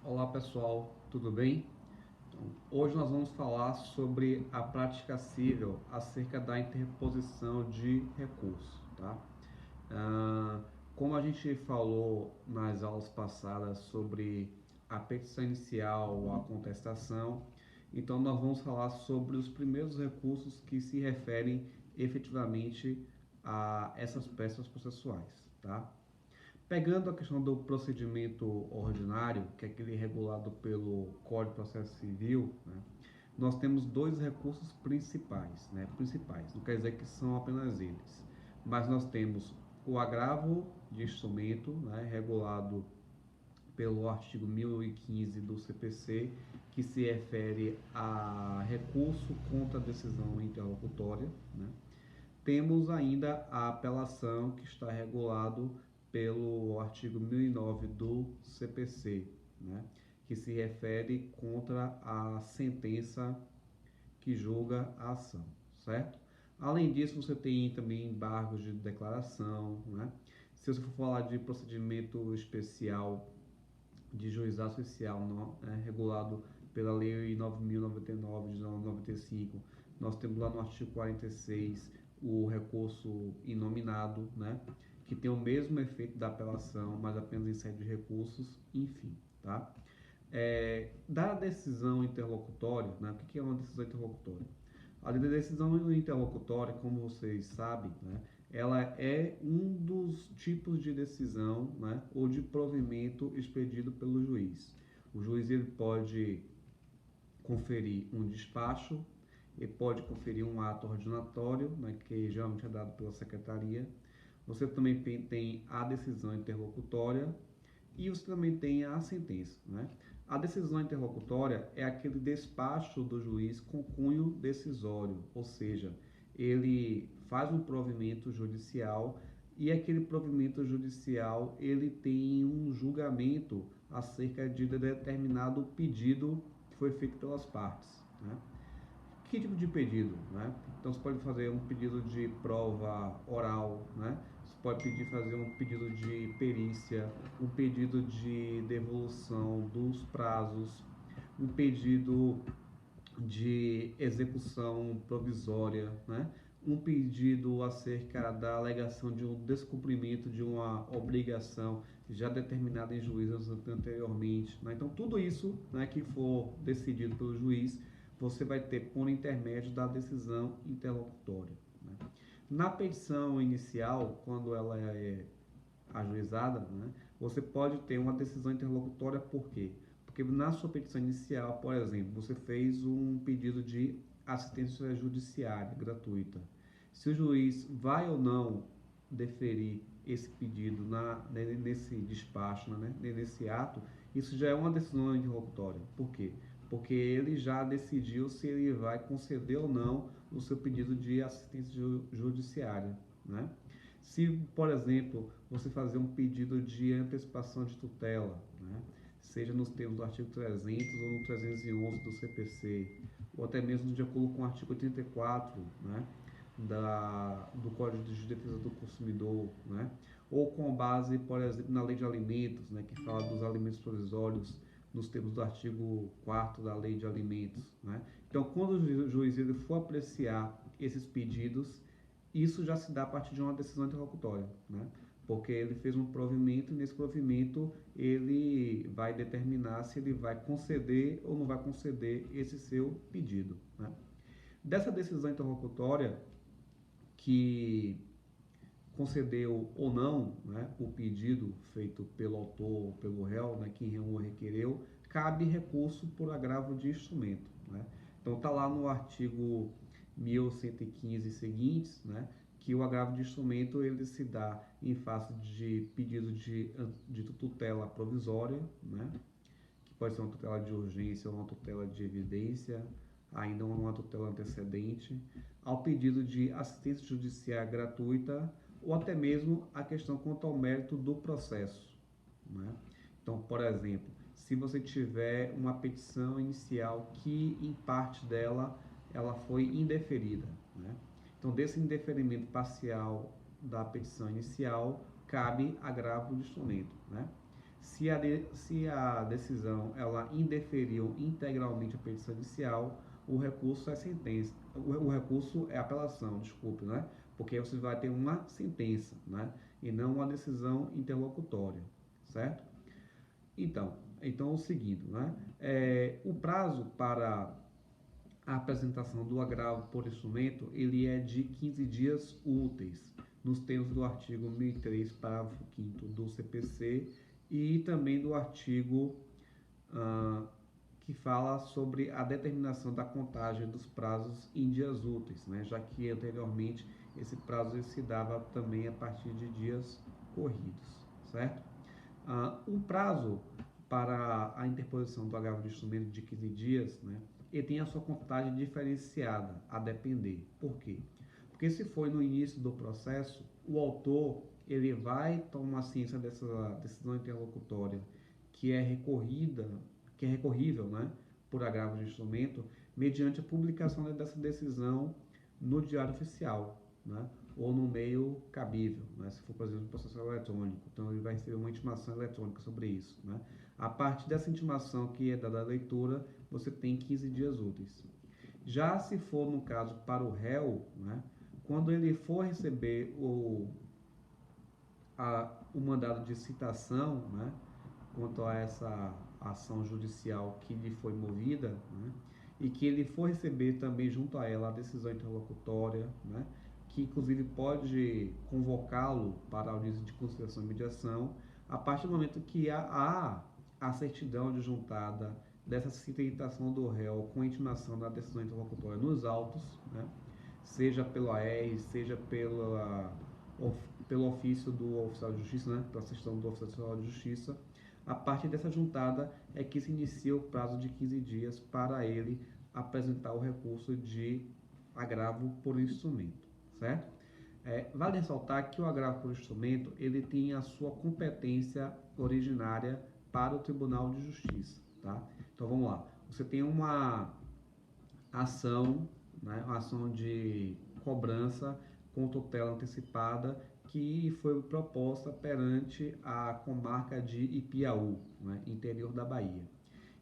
Olá pessoal, tudo bem? Então, hoje nós vamos falar sobre a prática civil acerca da interposição de recurso, tá? Ah, Como a gente falou nas aulas passadas sobre a petição inicial ou a contestação, então nós vamos falar sobre os primeiros recursos que se referem efetivamente a essas peças processuais, tá? Pegando a questão do procedimento ordinário, que é aquele regulado pelo Código de Processo Civil, né, nós temos dois recursos principais, né, não quer dizer que são apenas eles, mas nós temos o agravo de instrumento, né, regulado pelo artigo 1015 do CPC, que se refere a recurso contra a decisão interlocutória, né? Temos ainda a apelação, que está regulado pelo artigo 1009 do CPC, né, que se refere contra a sentença que julga a ação, certo? Além disso, você tem também embargos de declaração, né? Se você for falar de procedimento especial de juizado especial, regulado pela Lei 9.099 de 1995, nós temos lá no artigo 46 o recurso inominado, né, que tem o mesmo efeito da apelação, mas apenas em sede de recursos, enfim, tá? Da decisão interlocutória, né, o que é uma decisão interlocutória? A decisão interlocutória, como vocês sabem, né, ela é um dos tipos de decisão, né, ou de provimento expedido pelo juiz. O juiz ele pode conferir um despacho, ele pode conferir um ato ordinatório, né, que geralmente é dado pela secretaria. Você também tem a decisão interlocutória e você também tem a sentença, né? A decisão interlocutória é aquele despacho do juiz com cunho decisório, ou seja, ele faz um provimento judicial e aquele provimento judicial ele tem um julgamento acerca de determinado pedido que foi feito pelas partes, né? Que tipo de pedido, né? Então você pode fazer um pedido de prova oral, né? Você pode fazer um pedido de perícia, um pedido de devolução dos prazos, um pedido de execução provisória, né? Um pedido acerca da alegação de um descumprimento de uma obrigação já determinada em juízos anteriormente, né? Então tudo isso, né, que for decidido pelo juiz, você vai ter por intermédio da decisão interlocutória, né? Na petição inicial, quando ela é ajuizada, né, você pode ter uma decisão interlocutória. Por quê? Porque na sua petição inicial, por exemplo, você fez um pedido de assistência judiciária gratuita. Se o juiz vai ou não deferir esse pedido nesse despacho, né, nesse ato, isso já é uma decisão interlocutória. Por quê? Porque ele já decidiu se ele vai conceder ou não o seu pedido de assistência judiciária, né? Se, por exemplo, você fazer um pedido de antecipação de tutela, né, seja nos termos do artigo 300 ou no 311 do CPC, ou até mesmo de acordo com o artigo 84, né, do Código de Defesa do Consumidor, né, ou com base, por exemplo, na Lei de Alimentos, né, que fala dos alimentos provisórios nos termos do artigo 4º da Lei de Alimentos, né? Então, quando o juiz ele for apreciar esses pedidos, isso já se dá a partir de uma decisão interlocutória, né? Porque ele fez um provimento e nesse provimento ele vai determinar se ele vai conceder ou não vai conceder esse seu pedido, né? Dessa decisão interlocutória que concedeu ou não, né, o pedido feito pelo autor ou pelo réu, né, quem o requereu, cabe recurso por agravo de instrumento, né? Então está lá no artigo 1115 e seguintes, né, que o agravo de instrumento ele se dá em face de pedido de tutela provisória, né, que pode ser uma tutela de urgência ou uma tutela de evidência, ainda uma tutela antecedente, ao pedido de assistência judiciária gratuita ou até mesmo a questão quanto ao mérito do processo, né? Então, por exemplo, se você tiver uma petição inicial que em parte dela ela foi indeferida, né? Então, desse indeferimento parcial da petição inicial, cabe agravo de instrumento, né? Se a decisão ela indeferiu integralmente a petição inicial, o recurso é sentença. O recurso é apelação, desculpe, né? Porque você vai ter uma sentença, né? E não uma decisão interlocutória, certo? Então, o seguinte, né? O prazo para a apresentação do agravo por instrumento, ele é de 15 dias úteis, nos termos do artigo 1003, parágrafo 5º do CPC e também do artigo que fala sobre a determinação da contagem dos prazos em dias úteis, né? Já que anteriormente esse prazo se dava também a partir de dias corridos, certo? O prazo para a interposição do agravo de instrumento de 15 dias, né, ele tem a sua contagem diferenciada, a depender. Por quê? Porque se foi no início do processo, o autor ele vai tomar ciência dessa decisão interlocutória que é recorrida, que é recorrível, né, por agravo de instrumento, mediante a publicação dessa decisão no Diário Oficial, né, ou no meio cabível, né, se for, por exemplo, um processo eletrônico. Então, ele vai receber uma intimação eletrônica sobre isso, né. A partir dessa intimação que é dada a leitura, você tem 15 dias úteis. Já se for, no caso, para o réu, né, quando ele for receber o mandado de citação, né, quanto a essa ação judicial que lhe foi movida, né, e que ele for receber também junto a ela a decisão interlocutória, né, que inclusive pode convocá-lo para a audiência de conciliação e mediação, a partir do momento que há a certidão adjuntada dessa citação do réu com a intimação da decisão interlocutória nos autos, né, seja pelo AES, seja pelo ofício do oficial de justiça, né, pela certidão do oficial de justiça, a partir dessa juntada é que se inicia o prazo de 15 dias para ele apresentar o recurso de agravo por instrumento, certo? Vale ressaltar que o agravo por instrumento ele tem a sua competência originária para o Tribunal de Justiça, tá? Então vamos lá, você tem uma ação, né, uma ação de cobrança com tutela antecipada que foi proposta perante a comarca de Ipiaú, né, interior da Bahia.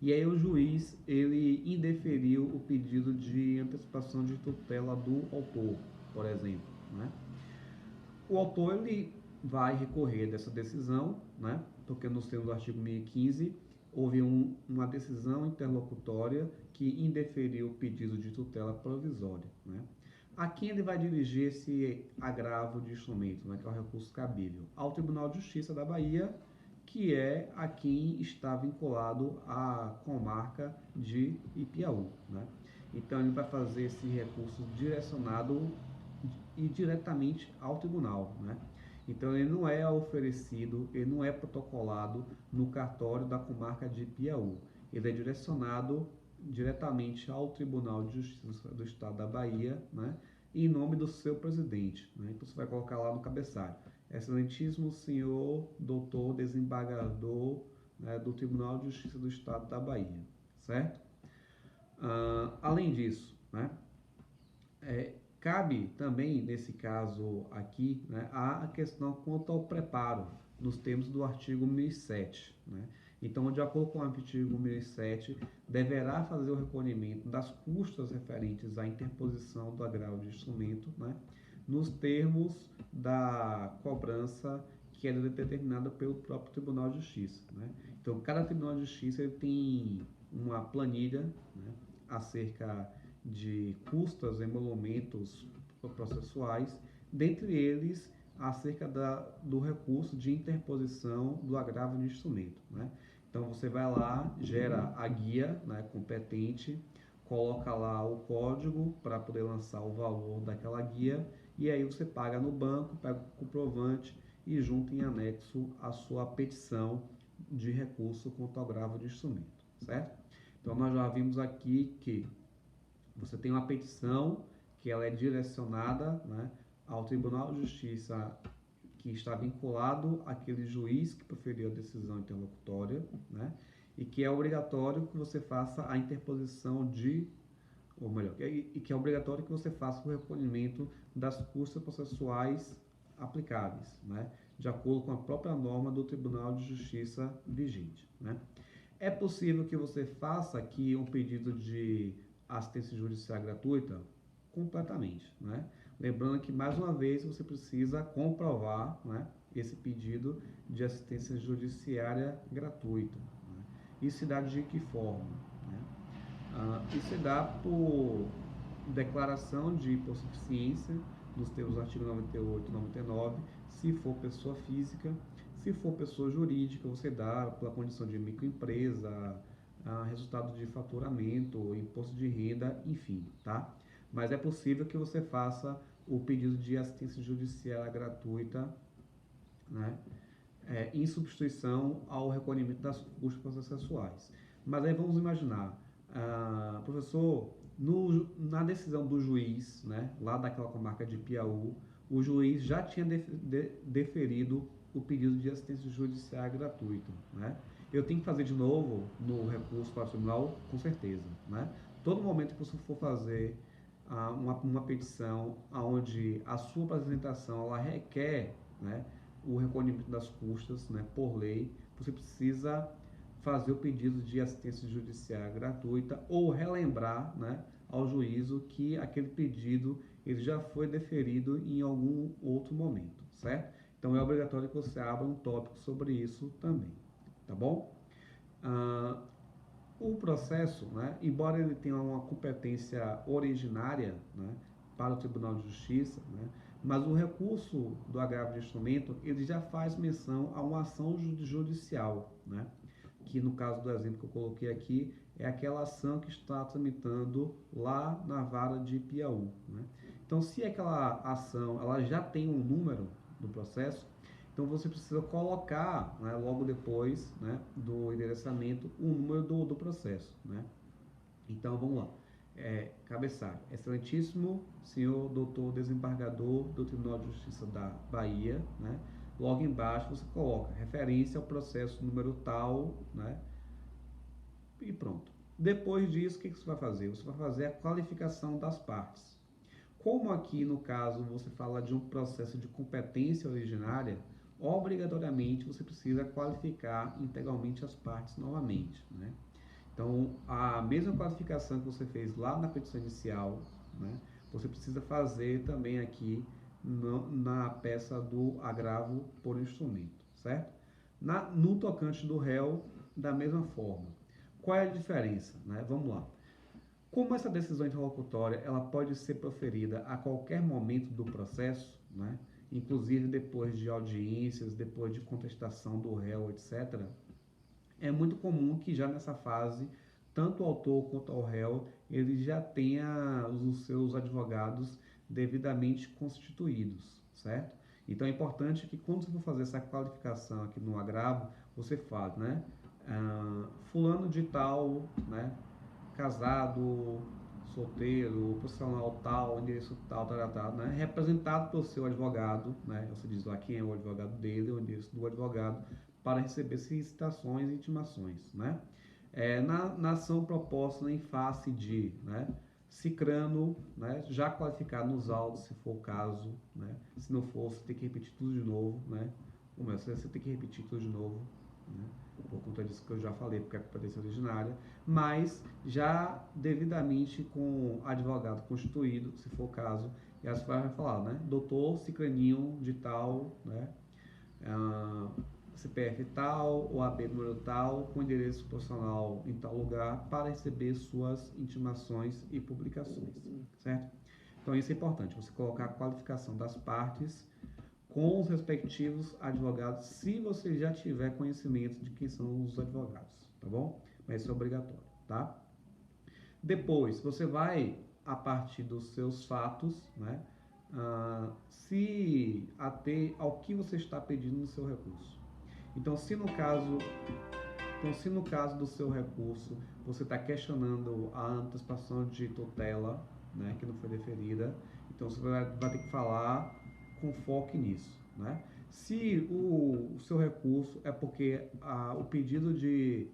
E aí o juiz ele indeferiu o pedido de antecipação de tutela do autor, por exemplo, né? O autor ele vai recorrer dessa decisão, né? Porque nos termos do artigo 1015 houve uma decisão interlocutória que indeferiu o pedido de tutela provisória, né? A quem ele vai dirigir esse agravo de instrumento, né, que é o recurso cabível? Ao Tribunal de Justiça da Bahia, que é a quem está vinculado à comarca de Ipiaú, né? Então ele vai fazer esse recurso direcionado e diretamente ao tribunal, né? Então ele não é oferecido, ele não é protocolado no cartório da comarca de Ipiaú. Ele é direcionado diretamente ao Tribunal de Justiça do Estado da Bahia, né, em nome do seu presidente, né? Então você vai colocar lá no cabeçalho: Excelentíssimo senhor doutor desembargador, né, do Tribunal de Justiça do Estado da Bahia, certo? Além disso, né, cabe também, nesse caso aqui, né, a questão quanto ao preparo, nos termos do artigo 1007. Né? Então, de acordo com o artigo 1007, deverá fazer o recolhimento das custas referentes à interposição do agravo de instrumento, né, nos termos da cobrança que é determinada pelo próprio Tribunal de Justiça. Né? Então, cada Tribunal de Justiça ele tem uma planilha, né, acerca de custas, emolumentos processuais, dentre eles acerca do recurso de interposição do agravo de instrumento, né? Então você vai lá, gera a guia, né, competente, coloca lá o código para poder lançar o valor daquela guia e aí você paga no banco, pega o comprovante e junta em anexo a sua petição de recurso contra o agravo de instrumento, certo? Então nós já vimos aqui que você tem uma petição que ela é direcionada, né, ao Tribunal de Justiça que está vinculado àquele juiz que proferiu a decisão interlocutória, né, e que é obrigatório que você faça a interposição ou melhor, e que é obrigatório que você faça o recolhimento das custas processuais aplicáveis, né, de acordo com a própria norma do Tribunal de Justiça vigente, né? É possível que você faça aqui um pedido de assistência judicial gratuita? Completamente, né? Lembrando que, mais uma vez, você precisa comprovar, né, esse pedido de assistência judiciária gratuita, né? Isso se dá de que forma, né? Isso se dá por declaração de hipossuficiência, nos termos do artigo 98 e 99, se for pessoa física. Se for pessoa jurídica, você dá pela condição de microempresa, resultado de faturamento, imposto de renda, enfim, tá? Mas é possível que você faça o pedido de assistência judicial gratuita, né? Em substituição ao recolhimento das custas processuais. Mas aí vamos imaginar, professor, na decisão do juiz, né, lá daquela comarca de Piauí, o juiz já tinha deferido o pedido de assistência judicial gratuita, né? Eu tenho que fazer de novo no recurso para o tribunal? Com certeza, né? Todo momento que você for fazer uma petição onde a sua apresentação ela requer, né, o recolhimento das custas, né, por lei, você precisa fazer o pedido de assistência judicial gratuita ou relembrar, né, ao juízo que aquele pedido ele já foi deferido em algum outro momento, certo? Então é obrigatório que você abra um tópico sobre isso também, tá bom? O processo, né, embora ele tenha uma competência originária, né, para o Tribunal de Justiça, né, mas o recurso do agravo de instrumento ele já faz menção a uma ação judicial, né, que no caso do exemplo que eu coloquei aqui é aquela ação que está tramitando lá na vara de Piauí, né? Então, se aquela ação ela já tem um número do processo, então você precisa colocar, né, logo depois, né, do endereçamento o número do processo, né? Então vamos lá. Cabeçalho. Excelentíssimo senhor doutor desembargador do Tribunal de Justiça da Bahia, né? Logo embaixo você coloca referência ao processo número tal, né? E pronto. Depois disso, o que você vai fazer? Você vai fazer a qualificação das partes. Como aqui no caso você fala de um processo de competência originária, obrigatoriamente você precisa qualificar integralmente as partes novamente, né? Então, a mesma qualificação que você fez lá na petição inicial, né, você precisa fazer também aqui na peça do agravo por instrumento, certo? No tocante do réu, da mesma forma. Qual é a diferença, né? Vamos lá. Como essa decisão interlocutória ela pode ser proferida a qualquer momento do processo, né? Inclusive depois de audiências, depois de contestação do réu, etc., é muito comum que já nessa fase, tanto o autor quanto o réu, ele já tenha os seus advogados devidamente constituídos, certo? Então é importante que quando você for fazer essa qualificação aqui no agravo, você fale, né? Fulano de tal, né? Casado, solteiro, profissional tal, endereço tal, tal, tal, né? Representado pelo seu advogado, né? Você diz lá quem é o advogado dele, o endereço do advogado, para receber solicitações e intimações, né? Na ação proposta em face de, né, Cicrano, né, já qualificado nos autos, se for o caso, né? Se não for, você tem que repetir tudo de novo, né? Você tem que repetir tudo de novo, né? Por conta disso que eu já falei, porque é a competência originária, mas já devidamente com advogado constituído, se for o caso, e as vai falar, né? Doutor Cicraninho de tal, né? CPF tal, OAB número tal, com endereço profissional em tal lugar, para receber suas intimações e publicações, certo? Então isso é importante, você colocar a qualificação das partes com os respectivos advogados, se você já tiver conhecimento de quem são os advogados, tá bom? Mas isso é obrigatório, tá? Depois, você vai, a partir dos seus fatos, né, se ater ao que você está pedindo no seu recurso. Então, se no caso do seu recurso, você está questionando a antecipação de tutela, né, que não foi deferida, então você vai ter que falar com foco nisso, né? Se o seu recurso é porque o pedido de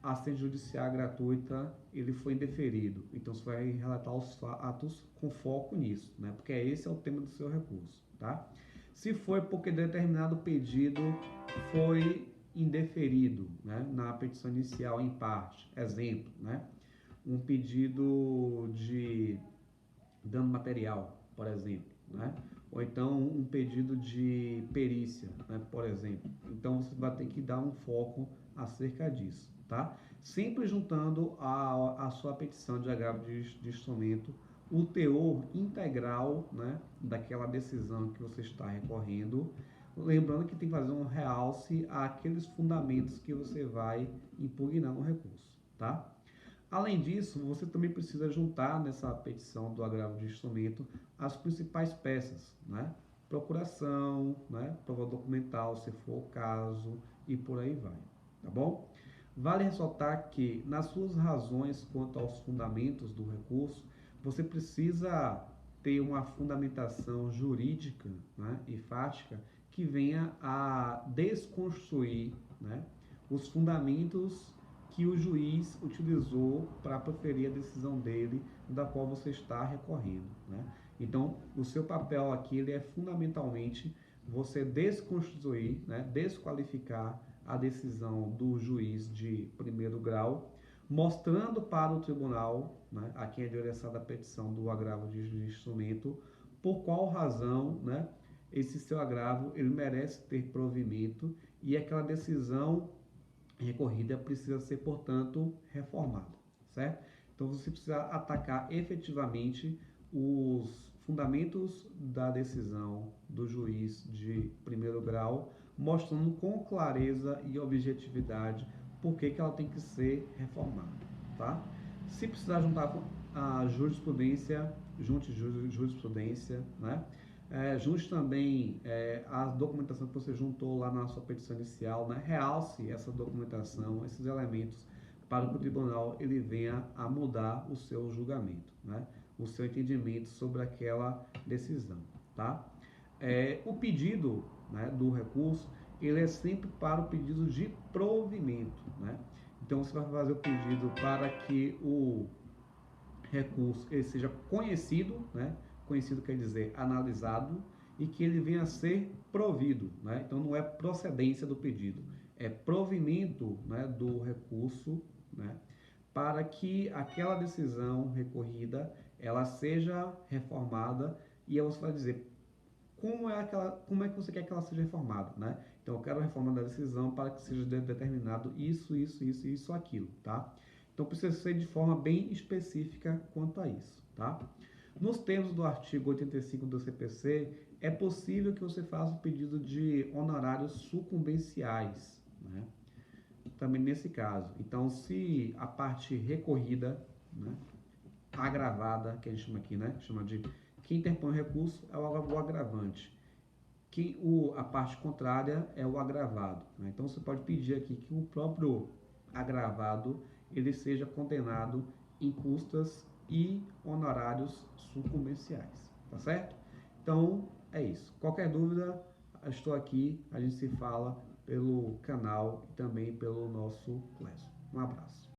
assistência judicial gratuita ele foi indeferido, então você vai relatar os fatos com foco nisso, né? Porque esse é o tema do seu recurso, tá? Se foi porque determinado pedido foi indeferido, né, na petição inicial em parte. Exemplo, né, um pedido de dano material, por exemplo, né? Ou então um pedido de perícia, né, por exemplo. Então você vai ter que dar um foco acerca disso, tá? Sempre juntando a sua petição de agravo de instrumento o teor integral, né, daquela decisão que você está recorrendo, lembrando que tem que fazer um realce àqueles fundamentos que você vai impugnar no recurso, tá? Além disso, você também precisa juntar nessa petição do agravo de instrumento as principais peças, né? Procuração, né? Prova documental, se for o caso, e por aí vai, tá bom? Vale ressaltar que, nas suas razões quanto aos fundamentos do recurso, você precisa ter uma fundamentação jurídica, né, e fática que venha a desconstruir, né, os fundamentos que o juiz utilizou para proferir a decisão dele, da qual você está recorrendo, né? Então, o seu papel aqui ele é fundamentalmente você desconstruir, né, desqualificar a decisão do juiz de primeiro grau, mostrando para o tribunal, né, a quem é endereçada a petição do agravo de instrumento, por qual razão, né, esse seu agravo ele merece ter provimento e aquela decisão recorrida precisa ser, portanto, reformada, certo? Então você precisa atacar efetivamente os fundamentos da decisão do juiz de primeiro grau, mostrando com clareza e objetividade por que ela tem que ser reformada, tá? Se precisar juntar a jurisprudência, junte jurisprudência, né? Junte também a documentação que você juntou lá na sua petição inicial, né? Realce essa documentação, esses elementos, para que o tribunal ele venha a mudar o seu julgamento, né? O seu entendimento sobre aquela decisão, tá? O pedido, né, do recurso, ele é sempre para o pedido de provimento, né? Então você vai fazer o pedido para que o recurso ele seja conhecido, né? Conhecido quer dizer analisado, e que ele venha a ser provido, né? Então não é procedência do pedido, é provimento, né, do recurso, né? Para que aquela decisão recorrida ela seja reformada, e aí você vai dizer como é que você quer que ela seja reformada, né? Então eu quero a reforma da decisão para que seja determinado isso, aquilo, tá? Então precisa ser de forma bem específica quanto a isso, tá? Nos termos do artigo 85 do CPC, é possível que você faça o pedido de honorários sucumbenciais, né? Também nesse caso. Então, se a parte recorrida, né, agravada, que a gente chama aqui, né, chama de quem interpõe o recurso é o agravante. A parte contrária é o agravado, né? Então, você pode pedir aqui que o próprio agravado ele seja condenado em custas e honorários sucumbenciais, tá certo? Então, é isso. Qualquer dúvida, estou aqui, a gente se fala pelo canal e também pelo nosso Classroom. Um abraço.